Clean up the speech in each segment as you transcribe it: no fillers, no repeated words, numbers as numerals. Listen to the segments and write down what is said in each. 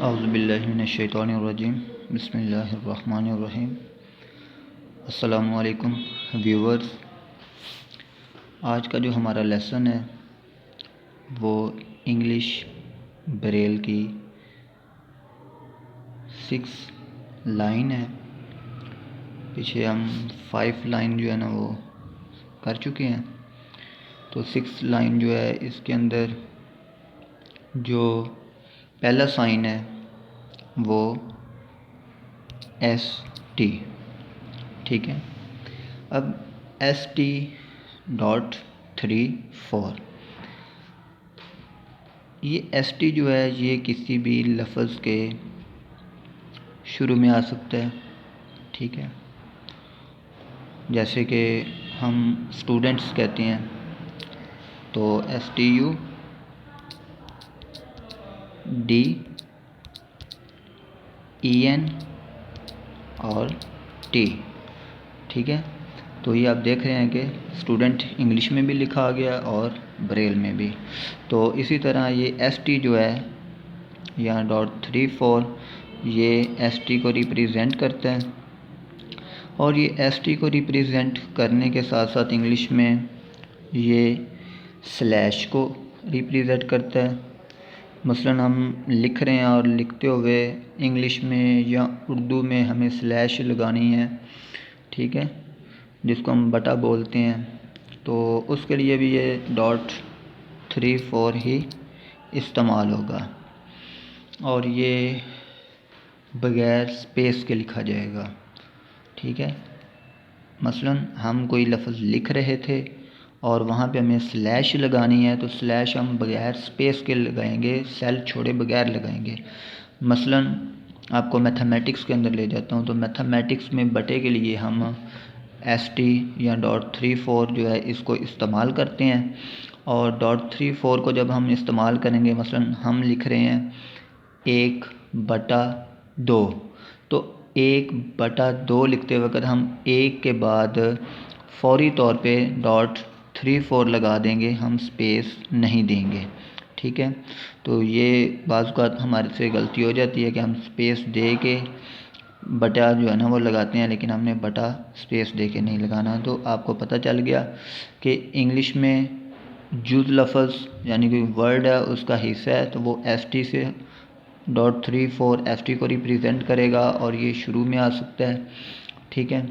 औज़ुबिल्लाहि मिनश्शैतानिर्रजीम बिस्मिल्लाहिर्रहमानिर्रहीम। अस्सलामु अलैकुम व्यूवर्स। आज का जो हमारा लेसन है वो इंग्लिश ब्रेल की 6 लाइन है। पीछे हम 5 लाइन जो है ना वो कर चुके हैं। तो 6 लाइन जो है इसके अंदर जो पहला साइन है वो एस टी, ठीक है। अब एस टी डॉट 3 4, ये एस टी जो है ये किसी भी लफ्ज़ के शुरू में आ सकता है, ठीक है। जैसे कि हम स्टूडेंट्स कहते हैं तो STUDENT, और T, ठीक है। तो ये आप देख रहे हैं कि स्टूडेंट इंग्लिश में भी लिखा आ गया और ब्रेल में भी। तो इसी तरह ये ST जो है या .34 ये ST को रिप्रेजेंट करता है, और ये ST को रिप्रेजेंट करने के साथ साथ इंग्लिश में ये स्लैश को रिप्रेजेंट करता है। मसलन हम लिख रहे हैं और लिखते हुए इंग्लिश में या उर्दू में हमें स्लैश लगानी है, ठीक है, जिसको हम बटा बोलते हैं। तो उसके लिए भी ये .34 ही इस्तेमाल होगा और ये बग़ैर स्पेस के लिखा जाएगा, ठीक है। मसलन हम कोई लफ्ज़ लिख रहे थे और वहाँ पे हमें स्लैश लगानी है, तो स्लैश हम बग़ैर स्पेस के लगाएंगे, सेल छोड़े बग़ैर लगाएंगे। मसलन आपको मैथमेटिक्स के अंदर ले जाता हूँ, तो मैथमेटिक्स में बटे के लिए हम ST या .34 जो है इसको इस्तेमाल करते हैं। और .34 को जब हम इस्तेमाल करेंगे, मसलन हम लिख रहे हैं 1/2, तो 1/2 लिखते वक्त हम 1 के बाद फौरी तौर पे .34 लगा देंगे, हम स्पेस नहीं देंगे, ठीक है। तो ये बाज़ हमारे से गलती हो जाती है कि हम स्पेस दे के बटा जो है ना वो लगाते हैं, लेकिन हमने बटा स्पेस दे के नहीं लगाना। तो आपको पता चल गया कि इंग्लिश में जुज़ लफ्ज़ यानी कोई वर्ड है उसका हिस्सा है तो वो ST से .34 ST को रिप्रेजेंट करेगा और ये शुरू में आ सकता है, ठीक है,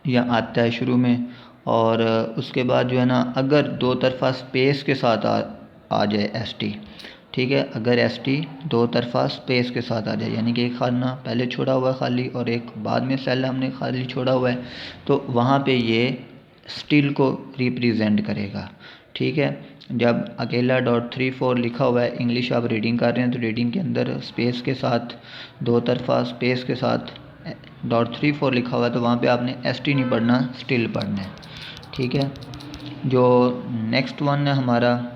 या आता है शुरू में। और उसके बाद जो है ना अगर दो तरफ़ा स्पेस के साथ आ जाए ST, ठीक है, अगर ST दो तरफ़ा स्पेस के साथ आ जाए, यानी कि एक खाना पहले छोड़ा हुआ है खाली और एक बाद में सेल हमने खाली छोड़ा हुआ है, तो वहाँ पे ये स्टिल को रिप्रेजेंट करेगा, ठीक है। जब अकेला .34 लिखा हुआ है, इंग्लिश आप रीडिंग कर रहे हैं तो रीडिंग के अंदर स्पेस के साथ दो तरफ़ा स्पेस के साथ .34 लिखा हुआ है, तो वहाँ पे आपने ST नहीं पढ़ना, स्टिल पढ़ना है, ठीक है। जो नेक्स्ट वन है हमारा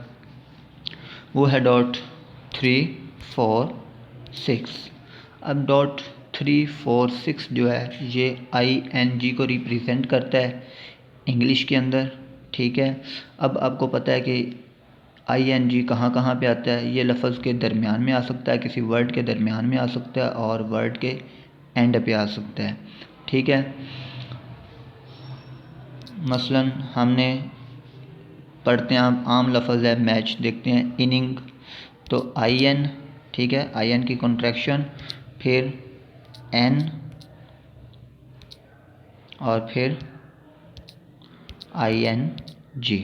वो है .346। अब .346 जो है ये ING को रिप्रेजेंट करता है इंग्लिश के अंदर, ठीक है। अब आपको पता है कि ING कहाँ कहाँ पे आता है। ये लफ्ज़ के दरमियान में आ सकता है, किसी वर्ड के दरमियान में आ सकता है और वर्ड के एंड पे आ सकता है, ठीक है। मसलन हमने पढ़ते हैं, आम लफ्ज़ है मैच, देखते हैं इनिंग, तो IN, ठीक है, IN की कॉन्ट्रैक्शन, फिर N और फिर ING,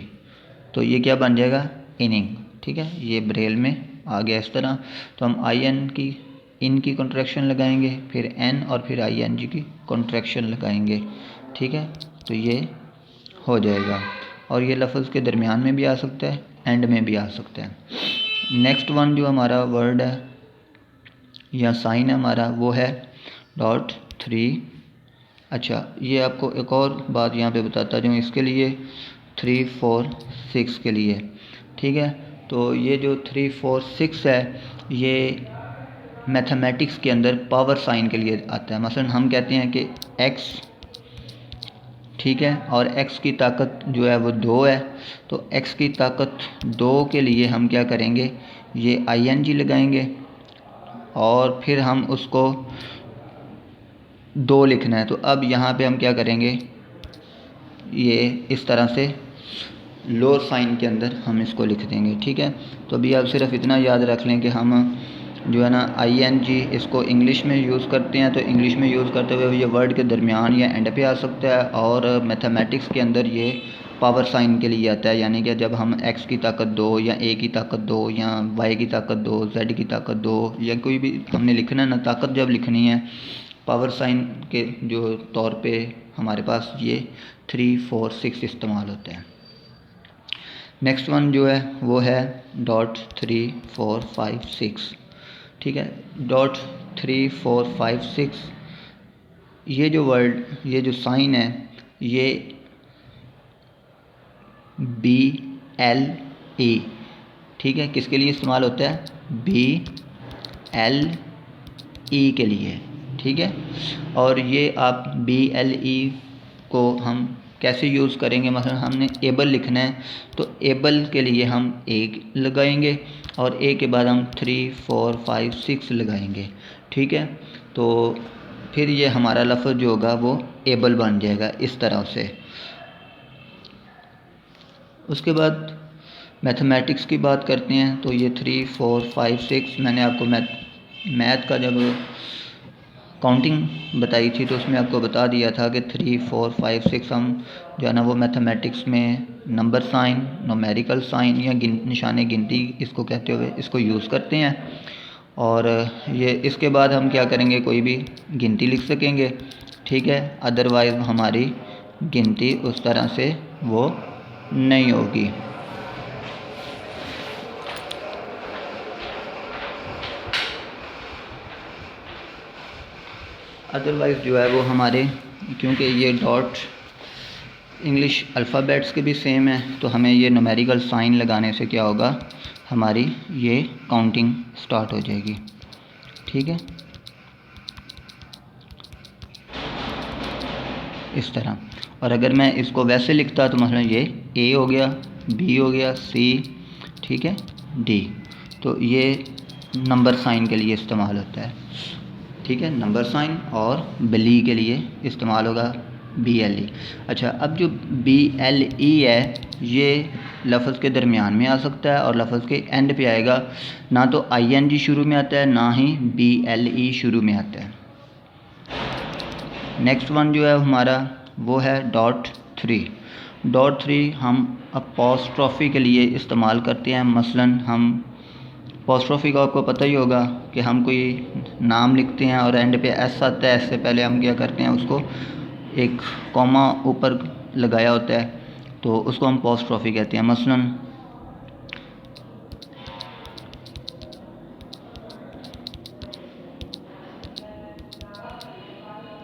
तो ये क्या बन जाएगा, इनिंग, ठीक है। ये ब्रेल में आ गया इस तरह। तो हम इन की कॉन्ट्रैक्शन लगाएंगे, फिर N और फिर ING की कॉन्ट्रैक्शन लगाएंगे, ठीक है। तो ये हो जाएगा और ये लफ्ज़ के दरमियान में भी आ सकता है, एंड में भी आ सकता है। नेक्स्ट वन जो हमारा वर्ड है या साइन है हमारा वो है .3। अच्छा, ये आपको एक और बात यहाँ पे बताता जाऊँ, इसके लिए 346 के लिए, ठीक है। तो ये जो 346 है ये मैथमेटिक्स के अंदर पावर साइन के लिए आता है। मसलन हम कहते हैं कि x, ठीक है, और x की ताकत जो है वो 2 है, तो x की ताकत 2 के लिए हम क्या करेंगे, ये ING लगाएंगे और फिर हम उसको 2 लिखना है। तो अब यहाँ पे हम क्या करेंगे, ये इस तरह से लोअर साइन के अंदर हम इसको लिख देंगे, ठीक है। तो अभी आप सिर्फ इतना याद रख लें कि हम जो है ना ING इसको इंग्लिश में यूज़ करते हैं, तो इंग्लिश में यूज़ करते हुए ये वर्ड के दरमियान या एंड पे आ सकता है, और मैथमेटिक्स के अंदर ये पावर साइन के लिए आता है, यानी कि जब हम x की ताकत 2 या a की ताकत 2 या y की ताकत 2 z की ताकत 2 या कोई भी हमने लिखना है ना ताकत जब लिखनी है, पावर साइन के जो तौर पे हमारे पास ये 3, 4, 6 इस्तेमाल होते हैं। नेक्स्ट वन जो है वो है .345 ठीक है। .345 ये जो वर्ड, ये जो साइन है, ये BLE ठीक है, किसके लिए इस्तेमाल होता है, BLE के लिए, ठीक है। और ये आप BLE को हम कैसे यूज़ करेंगे, मतलब हमने एबल लिखना है तो एबल के लिए हम 1 लगाएंगे और ए के बाद हम 3, 4, 5, 6 लगाएंगे, ठीक है। तो फिर ये हमारा लफ्ज़ जो होगा वो एबल बन जाएगा इस तरह से। उसके बाद मैथमेटिक्स की बात करते हैं, तो ये 3, 4, 5, 6 मैंने आपको मैथ का जब काउंटिंग बताई थी तो उसमें आपको बता दिया था कि 3, 4, 5, 6 हम जो है ना वो मैथमेटिक्स में नंबर साइन, न्यूमेरिकल साइन या निशाने गिनती इसको कहते हुए इसको यूज़ करते हैं। और ये इसके बाद हम क्या करेंगे, कोई भी गिनती लिख सकेंगे, ठीक है। अदरवाइज़ हमारी गिनती उस तरह से वो नहीं होगी। अदरवाइज़ जो है वो हमारे, क्योंकि ये डॉट इंग्लिश अल्फ़ाबेट्स के भी सेम है, तो हमें ये न्यूमेरिकल साइन लगाने से क्या होगा, हमारी ये काउंटिंग स्टार्ट हो जाएगी, ठीक है, इस तरह। और अगर मैं इसको वैसे लिखता तो मतलब ये A हो गया, B हो गया, C, ठीक है, D, तो ये नंबर साइन के लिए इस्तेमाल होता है, ठीक है, नंबर साइन। और BLE के लिए इस्तेमाल होगा BLE। अच्छा, अब जो BLE है ये लफ्ज़ के दरमियान में आ सकता है और लफ्ज़ के एंड पे आएगा, ना तो ING शुरू में आता है ना ही BLE शुरू में आता है। नेक्स्ट वन जो है हमारा वो है .3 हम अपॉस्ट्रोफी के लिए इस्तेमाल करते हैं। मसलन हम अपॉस्ट्रोफी का आपको पता ही होगा कि हम कोई नाम लिखते हैं और एंड पे एस आता है, इससे पहले हम क्या करते हैं, उसको एक कॉमा ऊपर लगाया होता है, तो उसको हम अपॉस्ट्रोफी कहते हैं। मसलन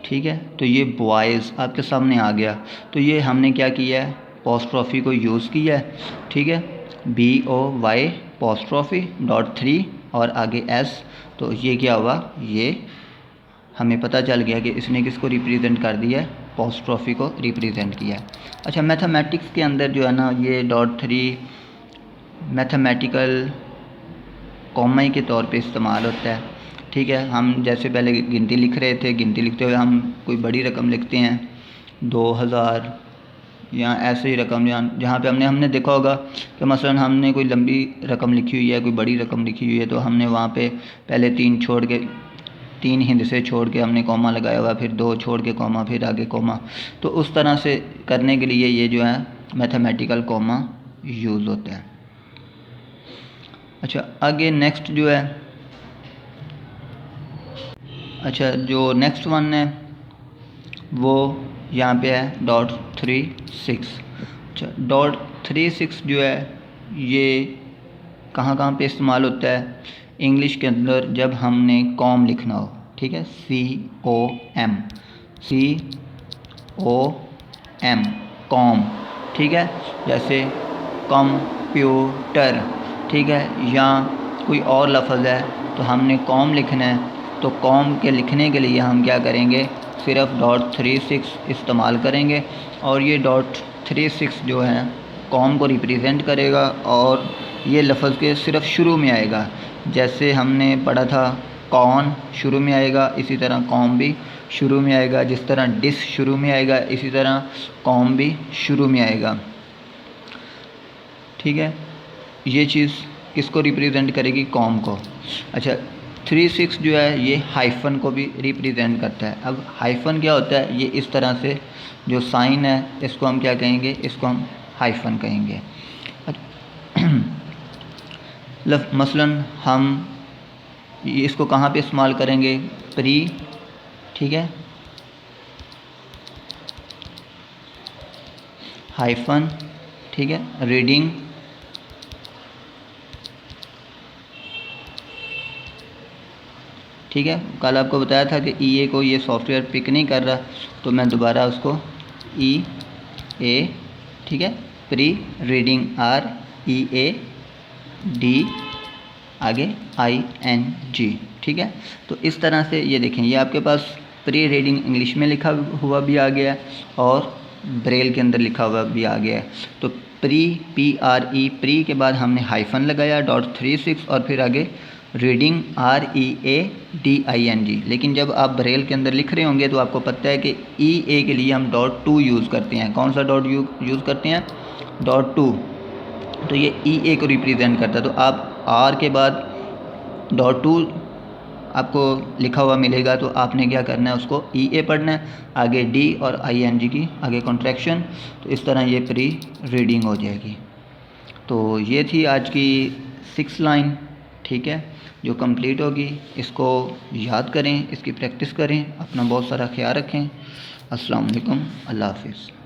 ठीक है, तो ये बॉयज़ आपके सामने आ गया, तो ये हमने क्या किया है, अपॉस्ट्रोफी को यूज़ किया है, ठीक है, BOY अपॉस्ट्रोफी .3 और आगे S, तो ये क्या हुआ, ये हमें पता चल गया कि इसने किसको रिप्रेजेंट कर दिया है, अपॉस्ट्रोफी को रिप्रेजेंट किया। अच्छा, मैथमेटिक्स के अंदर जो है ना ये .3 मैथमेटिकल कॉमा के तौर पे इस्तेमाल होता है, ठीक है। हम जैसे पहले गिनती लिख रहे थे, गिनती लिखते हुए हम कोई बड़ी रकम लिखते हैं 2000 या ऐसे ही रकम, जहाँ पे हमने देखा होगा कि मसलन हमने कोई लंबी रकम लिखी हुई है, कोई बड़ी रकम लिखी हुई है, तो हमने वहाँ पे पहले 3 हिंदसे छोड़ के हमने कॉमा लगाया हुआ, फिर 2 छोड़ के कॉमा, फिर आगे कॉमा, तो उस तरह से करने के लिए ये जो है मैथमेटिकल कॉमा यूज़ होता है। अच्छा, आगे नेक्स्ट जो है, अच्छा जो नेक्स्ट वन है वो यहाँ पे है .36। अच्छा, .36 जो है ये कहाँ कहाँ पे इस्तेमाल होता है, इंग्लिश के अंदर जब हमने कॉम लिखना हो, ठीक है, COM कॉम, ठीक है, जैसे कंप्यूटर, ठीक है, या कोई और लफ्ज़ है तो हमने कॉम लिखना है, तो कॉम के लिखने के लिए हम क्या करेंगे, सिर्फ .36 इस्तेमाल करेंगे, और ये .36 जो है कॉम को रिप्रेजेंट करेगा और ये लफ्ज़ के सिर्फ शुरू में आएगा। जैसे हमने पढ़ा था कॉर्न शुरू में आएगा, इसी तरह कॉम भी शुरू में आएगा। जिस तरह डिश शुरू में आएगा, इसी तरह कॉम भी शुरू में आएगा। ठीक है, ये चीज़ किसको रिप्रेजेंट करेगी? कॉम को। अच्छा, 36 जो है ये हाइफन को भी रिप्रेजेंट करता है। अब हाइफन क्या होता है? ये इस तरह से जो साइन है इसको हम क्या कहेंगे? इसको हम हाइफन कहेंगे। मसलन हम इसको कहाँ पे इस्तेमाल करेंगे? प्री, ठीक है, हाइफन, ठीक है, रीडिंग, ठीक है। कल आपको बताया था कि EA को ये सॉफ्टवेयर पिक नहीं कर रहा, तो मैं दोबारा उसको EA, ठीक है, प्री रीडिंग, READ आगे ING, ठीक है। तो इस तरह से ये देखें, ये आपके पास प्री रीडिंग इंग्लिश में लिखा हुआ भी आ गया और ब्रेल के अंदर लिखा हुआ भी आ गया है। तो प्री, PRE, प्री के बाद हमने हाइफन लगाया .36 और फिर आगे रीडिंग READING। लेकिन जब आप ब्रेल के अंदर लिख रहे होंगे तो आपको पता है कि EA के लिए हम .2 यूज़ करते हैं। कौन सा डॉट यूज़ करते हैं? .2। तो ये EA को रिप्रेजेंट करता है। तो आप R के बाद .2 आपको लिखा हुआ मिलेगा, तो आपने क्या करना है? उसको EA पढ़ना है, आगे D और ING की आगे कॉन्ट्रैक्शन। तो इस तरह ये प्री रीडिंग हो जाएगी। तो ये थी आज की 6 लाइन, ठीक है, जो कंप्लीट होगी। इसको याद करें, इसकी प्रैक्टिस करें, अपना बहुत सारा ख्याल रखें। अस्सलाम वालेकुम, अल्लाह हाफिज़।